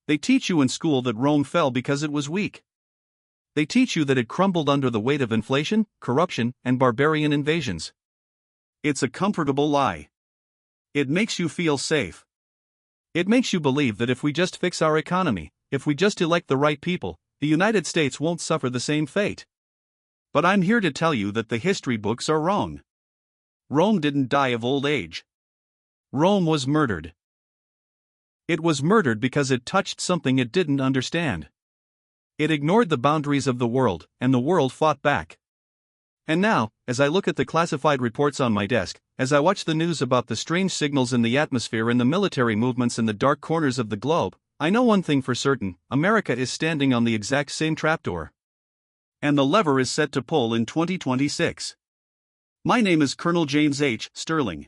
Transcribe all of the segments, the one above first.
They teach you in school that Rome fell because it was weak. They teach you that it crumbled under the weight of inflation, corruption, and barbarian invasions. It's a comfortable lie. It makes you feel safe. It makes you believe that if we just fix our economy, if we just elect the right people, the United States won't suffer the same fate. But I'm here to tell you that the history books are wrong. Rome didn't die of old age. Rome was murdered. It was murdered because it touched something it didn't understand. It ignored the boundaries of the world, and the world fought back. And now, as I look at the classified reports on my desk, as I watch the news about the strange signals in the atmosphere and the military movements in the dark corners of the globe, I know one thing for certain: America is standing on the exact same trapdoor. And the lever is set to pull in 2026. My name is Colonel James H. Sterling.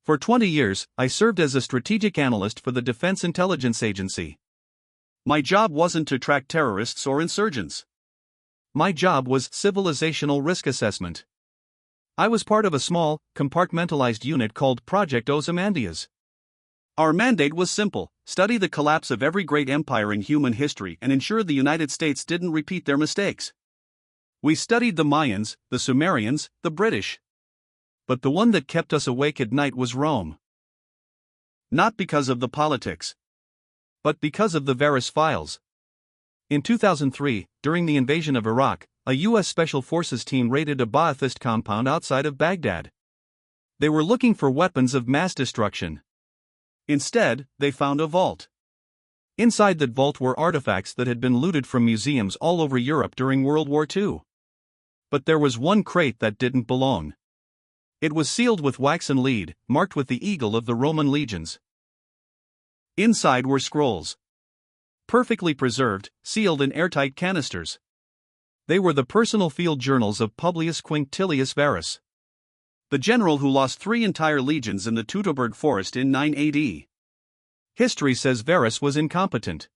For 20 years, I served as a strategic analyst for the Defense Intelligence Agency. My job wasn't to track terrorists or insurgents. My job was civilizational risk assessment. I was part of a small, compartmentalized unit called Project Ozymandias. Our mandate was simple: study the collapse of every great empire in human history and ensure the United States didn't repeat their mistakes. We studied the Mayans, the Sumerians, the British. But the one that kept us awake at night was Rome. Not because of the politics, but because of the Varus files. In 2003, during the invasion of Iraq, a U.S. Special Forces team raided a Ba'athist compound outside of Baghdad. They were looking for weapons of mass destruction. Instead, they found a vault. Inside that vault were artifacts that had been looted from museums all over Europe during World War II. But there was one crate that didn't belong. It was sealed with waxen lead, marked with the eagle of the Roman legions. Inside were scrolls. Perfectly preserved, sealed in airtight canisters. They were the personal field journals of Publius Quinctilius Varus, the general who lost 3 entire legions in the Teutoburg Forest in 9 AD. History says Varus was incompetent.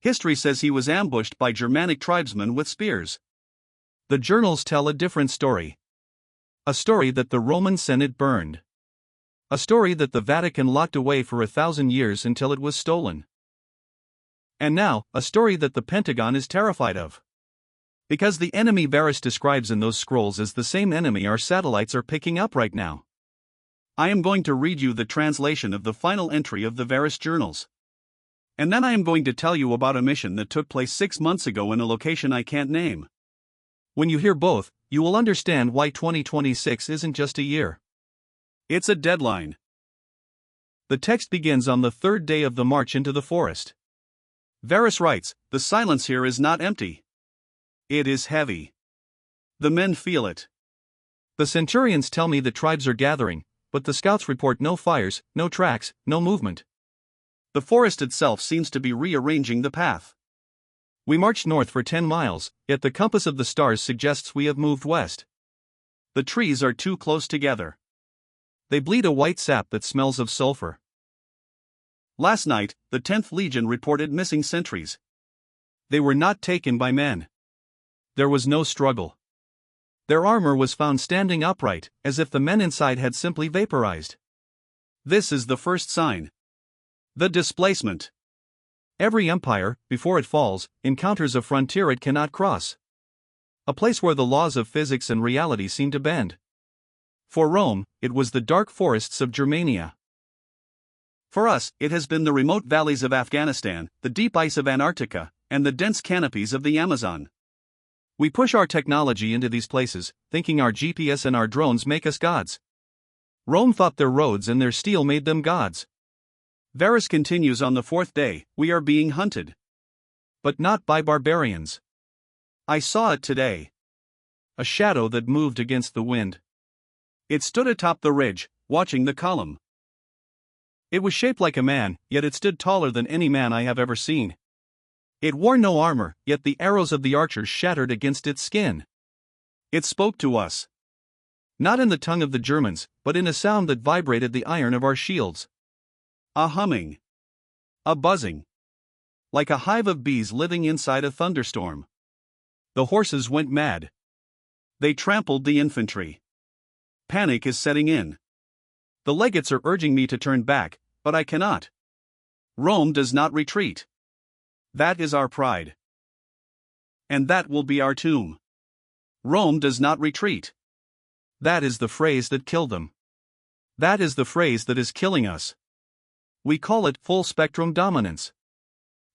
History says he was ambushed by Germanic tribesmen with spears. The journals tell a different story. A story that the Roman Senate burned. A story that the Vatican locked away for 1,000 years until it was stolen. And now, a story that the Pentagon is terrified of. Because the enemy Varus describes in those scrolls is the same enemy our satellites are picking up right now. I am going to read you the translation of the final entry of the Varus journals. And then I am going to tell you about a mission that took place 6 months ago in a location I can't name. When you hear both, you will understand why 2026 isn't just a year. It's a deadline. The text begins on the 3rd day of the march into the forest. Varus writes, "The silence here is not empty. It is heavy. The men feel it. The centurions tell me the tribes are gathering, but the scouts report no fires, no tracks, no movement. The forest itself seems to be rearranging the path. We marched north for 10 miles, yet the compass of the stars suggests we have moved west. The trees are too close together. They bleed a white sap that smells of sulfur." Last night, the 10th Legion reported missing sentries. They were not taken by men. There was no struggle. Their armor was found standing upright, as if the men inside had simply vaporized. This is the first sign. The displacement. Every empire, before it falls, encounters a frontier it cannot cross. A place where the laws of physics and reality seem to bend. For Rome, it was the dark forests of Germania. For us, it has been the remote valleys of Afghanistan, the deep ice of Antarctica, and the dense canopies of the Amazon. We push our technology into these places, thinking our GPS and our drones make us gods. Rome thought their roads and their steel made them gods. Varus continues on the 4th day, "We are being hunted. But not by barbarians. I saw it today. A shadow that moved against the wind. It stood atop the ridge, watching the column. It was shaped like a man, yet it stood taller than any man I have ever seen. It wore no armor, yet the arrows of the archers shattered against its skin. It spoke to us. Not in the tongue of the Germans, but in a sound that vibrated the iron of our shields. A humming. A buzzing. Like a hive of bees living inside a thunderstorm. The horses went mad. They trampled the infantry. Panic is setting in. The legates are urging me to turn back, but I cannot. Rome does not retreat. That is our pride. And that will be our tomb. Rome does not retreat. That is the phrase that killed them. That is the phrase that is killing us. We call it full spectrum dominance.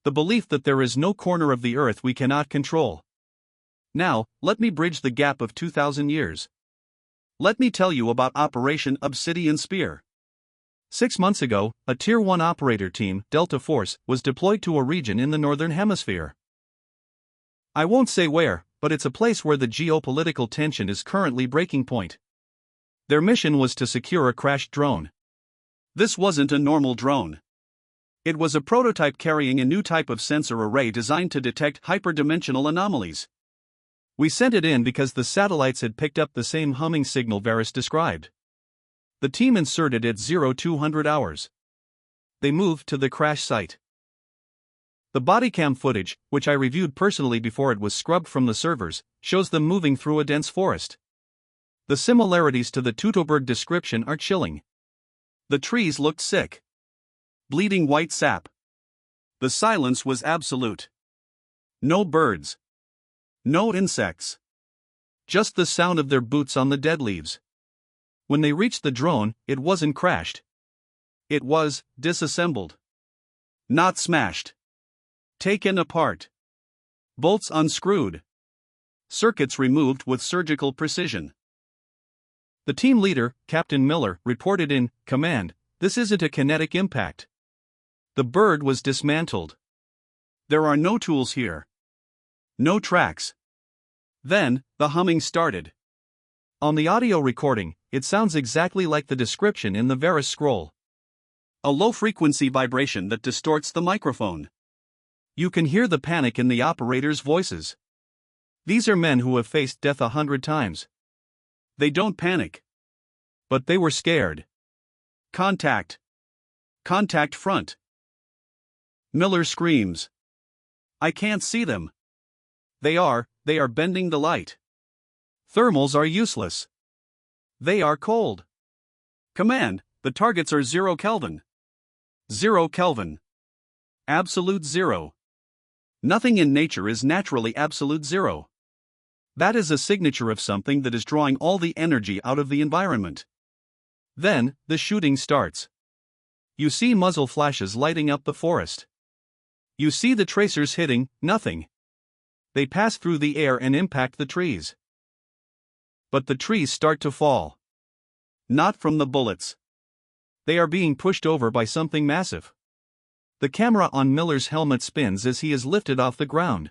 The belief that there is no corner of the earth we cannot control. Now, let me bridge the gap of 2,000 years. Let me tell you about Operation Obsidian Spear. 6 months ago, a Tier 1 operator team, Delta Force, was deployed to a region in the Northern Hemisphere. I won't say where, but it's a place where the geopolitical tension is currently breaking point. Their mission was to secure a crashed drone. This wasn't a normal drone. It was a prototype carrying a new type of sensor array designed to detect hyperdimensional anomalies. We sent it in because the satellites had picked up the same humming signal Varus described. The team inserted it 0200 hours. They moved to the crash site. The bodycam footage, which I reviewed personally before it was scrubbed from the servers, shows them moving through a dense forest. The similarities to the Teutoburg description are chilling. The trees looked sick. Bleeding white sap. The silence was absolute. No birds. No insects. Just the sound of their boots on the dead leaves. When they reached the drone, it wasn't crashed. It was disassembled. Not smashed. Taken apart. Bolts unscrewed. Circuits removed with surgical precision. The team leader, Captain Miller, reported in command, "This isn't a kinetic impact. The bird was dismantled. There are no tools here. No tracks." Then, the humming started. On the audio recording, it sounds exactly like the description in the Varus scroll. A low-frequency vibration that distorts the microphone. You can hear the panic in the operators' voices. These are men who have faced death 100 times. They don't panic. But they were scared. Contact. Contact front. Miller screams. I can't see them. They are bending the light. Thermals are useless. They are cold. Command, the targets are 0 Kelvin. 0 Kelvin. Absolute zero. Nothing in nature is naturally absolute zero. That is a signature of something that is drawing all the energy out of the environment. Then, the shooting starts. You see muzzle flashes lighting up the forest. You see the tracers hitting nothing. They pass through the air and impact the trees. But the trees start to fall. Not from the bullets. They are being pushed over by something massive. The camera on Miller's helmet spins as he is lifted off the ground.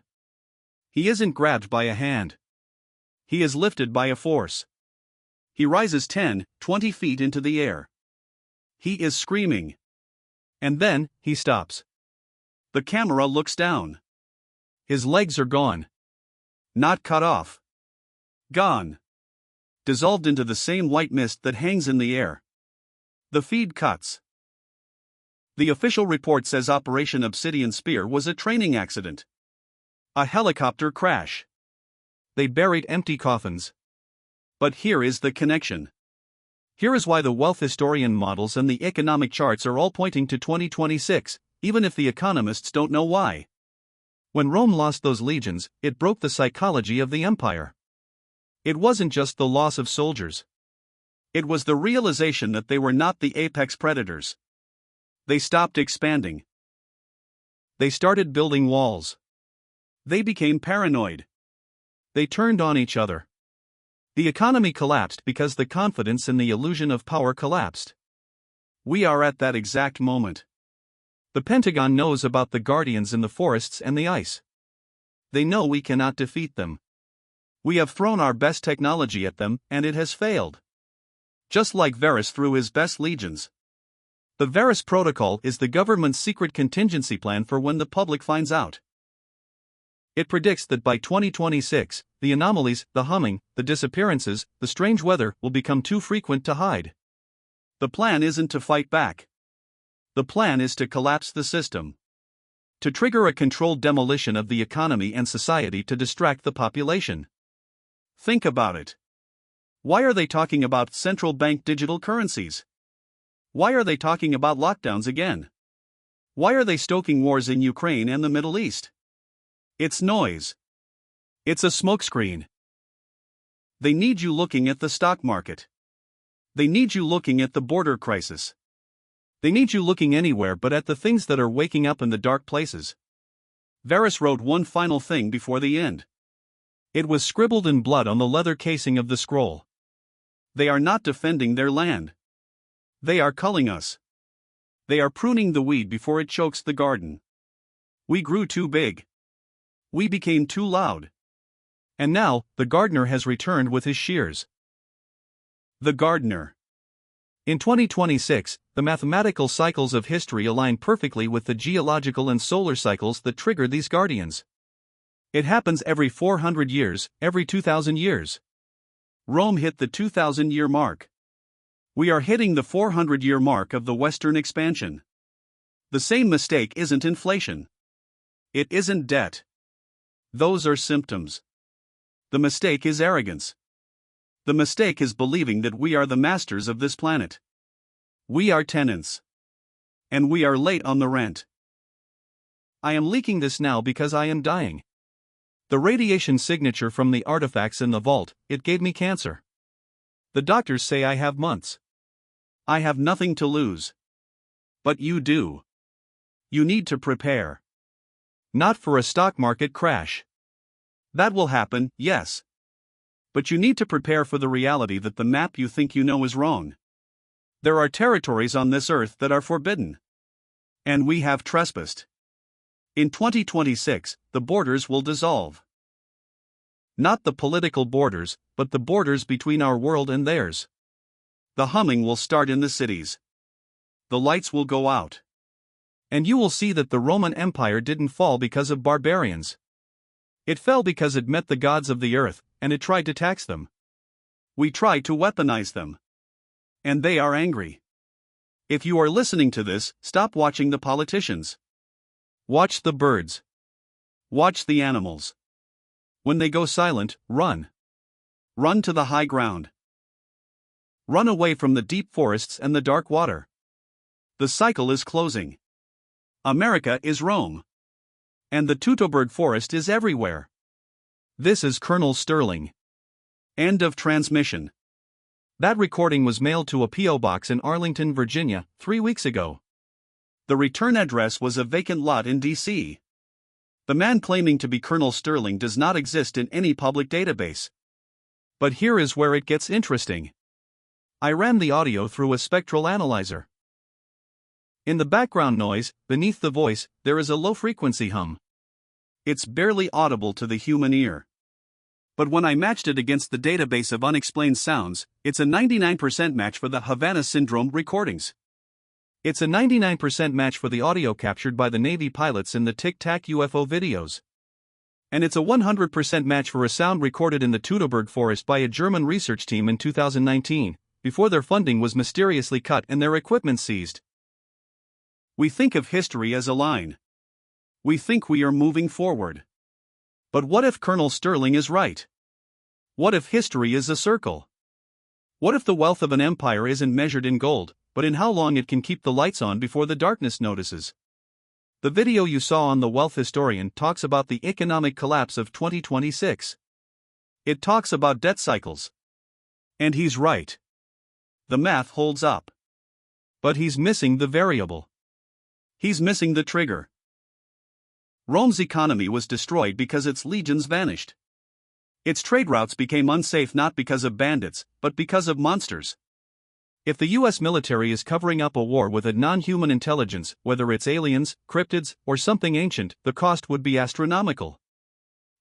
He isn't grabbed by a hand. He is lifted by a force. He rises 10, 20 feet into the air. He is screaming. And then, he stops. The camera looks down. His legs are gone. Not cut off. Gone. Dissolved into the same white mist that hangs in the air. The feed cuts. The official report says Operation Obsidian Spear was a training accident. A helicopter crash. They buried empty coffins. But here is the connection. Here is why the wealth historian models and the economic charts are all pointing to 2026, even if the economists don't know why. When Rome lost those legions, it broke the psychology of the empire. It wasn't just the loss of soldiers. It was the realization that they were not the apex predators. They stopped expanding. They started building walls. They became paranoid. They turned on each other. The economy collapsed because the confidence in the illusion of power collapsed. We are at that exact moment. The Pentagon knows about the guardians in the forests and the ice. They know we cannot defeat them. We have thrown our best technology at them, and it has failed. Just like Varus threw his best legions. The Varus Protocol is the government's secret contingency plan for when the public finds out. It predicts that by 2026, the anomalies, the humming, the disappearances, the strange weather will become too frequent to hide. The plan isn't to fight back. The plan is to collapse the system. To trigger a controlled demolition of the economy and society to distract the population. Think about it. Why are they talking about central bank digital currencies? Why are they talking about lockdowns again? Why are they stoking wars in Ukraine and the Middle East? It's noise. It's a smokescreen. They need you looking at the stock market. They need you looking at the border crisis. They need you looking anywhere but at the things that are waking up in the dark places. Varus wrote one final thing before the end. It was scribbled in blood on the leather casing of the scroll. They are not defending their land. They are culling us. They are pruning the weed before it chokes the garden. We grew too big. We became too loud. And now, the gardener has returned with his shears. The gardener. In 2026, the mathematical cycles of history align perfectly with the geological and solar cycles that trigger these guardians. It happens every 400 years, every 2,000 years. Rome hit the 2,000-year mark. We are hitting the 400-year mark of the Western expansion. The same mistake isn't inflation. It isn't debt. Those are symptoms. The mistake is arrogance. The mistake is believing that we are the masters of this planet. We are tenants. And we are late on the rent. I am leaking this now because I am dying. The radiation signature from the artifacts in the vault, it gave me cancer. The doctors say I have months. I have nothing to lose. But you do. You need to prepare. Not for a stock market crash. That will happen, yes. But you need to prepare for the reality that the map you think you know is wrong. There are territories on this earth that are forbidden. And we have trespassed. In 2026, the borders will dissolve. Not the political borders, but the borders between our world and theirs. The humming will start in the cities. The lights will go out. And you will see that the Roman Empire didn't fall because of barbarians. It fell because it met the gods of the earth, and it tried to tax them. We tried to weaponize them. And they are angry. If you are listening to this, stop watching the politicians. Watch the birds. Watch the animals. When they go silent, run. Run to the high ground. Run away from the deep forests and the dark water. The cycle is closing. America is Rome. And the Teutoburg Forest is everywhere. This is Colonel Sterling. End of transmission. That recording was mailed to a P.O. box in Arlington, Virginia, 3 weeks ago. The return address was a vacant lot in D.C. The man claiming to be Colonel Sterling does not exist in any public database. But here is where it gets interesting. I ran the audio through a spectral analyzer. In the background noise, beneath the voice, there is a low-frequency hum. It's barely audible to the human ear. But when I matched it against the database of unexplained sounds, it's a 99% match for the Havana Syndrome recordings. It's a 99% match for the audio captured by the Navy pilots in the Tic Tac UFO videos. And it's a 100% match for a sound recorded in the Teutoburg Forest by a German research team in 2019, before their funding was mysteriously cut and their equipment seized. We think of history as a line. We think we are moving forward. But what if Colonel Sterling is right? What if history is a circle? What if the wealth of an empire isn't measured in gold, but in how long it can keep the lights on before the darkness notices? The video you saw on The Wealth Historian talks about the economic collapse of 2026. It talks about debt cycles. And he's right. The math holds up. But he's missing the variable. He's missing the trigger. Rome's economy was destroyed because its legions vanished. Its trade routes became unsafe not because of bandits, but because of monsters. If the US military is covering up a war with a non-human intelligence, whether it's aliens, cryptids, or something ancient, the cost would be astronomical.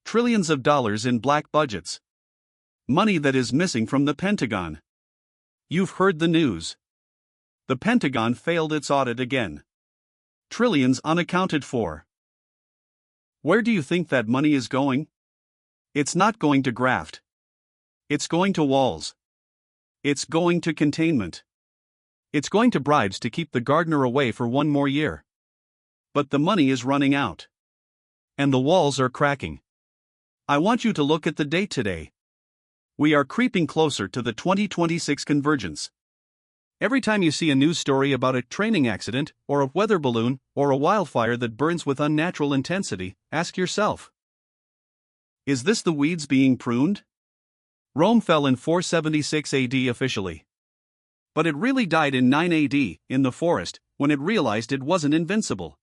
Trillions of dollars in black budgets. Money that is missing from the Pentagon. You've heard the news. The Pentagon failed its audit again. Trillions unaccounted for. Where do you think that money is going? It's not going to graft. It's going to walls. It's going to containment. It's going to bribes to keep the gardener away for one more year. But the money is running out. And the walls are cracking. I want you to look at the date today. We are creeping closer to the 2026 convergence. Every time you see a news story about a training accident, or a weather balloon, or a wildfire that burns with unnatural intensity, ask yourself, is this the weeds being pruned? Rome fell in 476 AD officially. But it really died in 9 AD, in the forest, when it realized it wasn't invincible.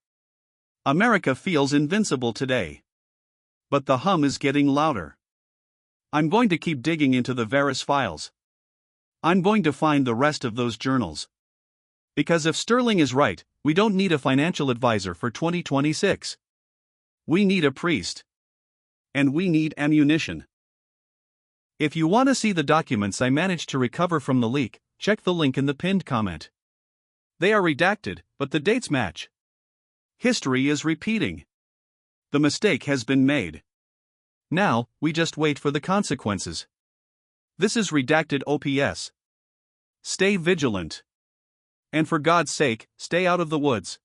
America feels invincible today. But the hum is getting louder. I'm going to keep digging into the Varus files. I'm going to find the rest of those journals. Because if Sterling is right, we don't need a financial advisor for 2026. We need a priest. And we need ammunition. If you want to see the documents I managed to recover from the leak, check the link in the pinned comment. They are redacted, but the dates match. History is repeating. The mistake has been made. Now, we just wait for the consequences. This is Redacted OPS. Stay vigilant. And for God's sake, stay out of the woods.